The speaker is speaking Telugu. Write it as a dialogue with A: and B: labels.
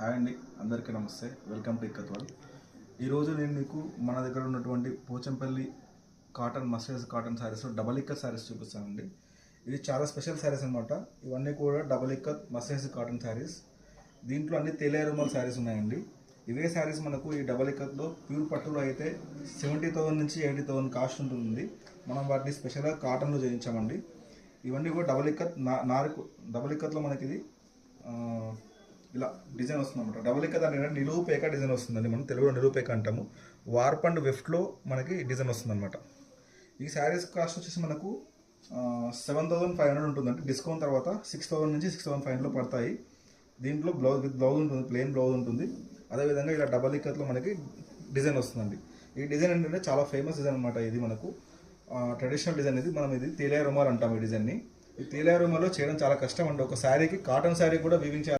A: హాయ్ అండి, అందరికీ నమస్తే. వెల్కమ్ టు ఇక్కత్వాల్. ఈరోజు నేను మీకు మన దగ్గర ఉన్నటువంటి పోచంపల్లి కాటన్ మస్టర్స్ కాటన్ శారీస్ డబల్ ఇక్కత్ శారీస్ చూపిస్తానండి. ఇది చాలా స్పెషల్ శారీస్ అనమాట. ఇవన్నీ కూడా డబల్ ఇక్కత్ మస్టర్స్ కాటన్ శారీస్. దీంట్లో అన్ని తేలియారుమల్ శారీస్ ఉన్నాయండి. ఇవే శారీస్ మనకు ఈ డబల్ ఇక్కత్లో ప్యూర్ పట్టులో అయితే 70,000 నుంచి 80,000 కాస్ట్ ఉంటుంది. మనం వాటిని స్పెషల్గా కాటన్లో చేయించామండి. ఇవన్నీ కూడా డబల్ ఇక్కత్ డబల్ ఇక్కత్లో మనకి ఇది ఇలా డిజైన్ వస్తుంది అనమాట. డబుల్ ఇక్కత్ అంటే నిలువుపేక డిజైన్ వస్తుందండి. మనం తెలుగులో నిలువుపేక అంటాము. వార్ప్ అండ్ వెఫ్ట్లో మనకి డిజైన్ వస్తుంది అనమాట. ఈ శారీస్ కాస్ట్ వచ్చేసి మనకు 7,500 ఉంటుందండి. డిస్కౌంట్ తర్వాత 6,000 నుంచి 6,500 పడతాయి. దీంట్లో బ్లౌజ్ ఉంటుంది, ప్లెయిన్ బ్లౌజ్ ఉంటుంది. అదేవిధంగా ఇలా డబల్ ఇక్కత్లో మనకి డిజైన్ వస్తుందండి. ఈ డిజైన్ ఏంటంటే చాలా ఫేమస్ డిజైన్ అనమాట. ఇది మనకు ట్రెడిషనల్ డిజైన్. ఇది తేలియా రుమాల్ అంటాం. ఈ డిజైన్ని ఈ తేలియా రుమాల్లో చేయడం చాలా కష్టం అండి. ఒక శారీకి కాటన్ శారీ కూడా వీవింగ్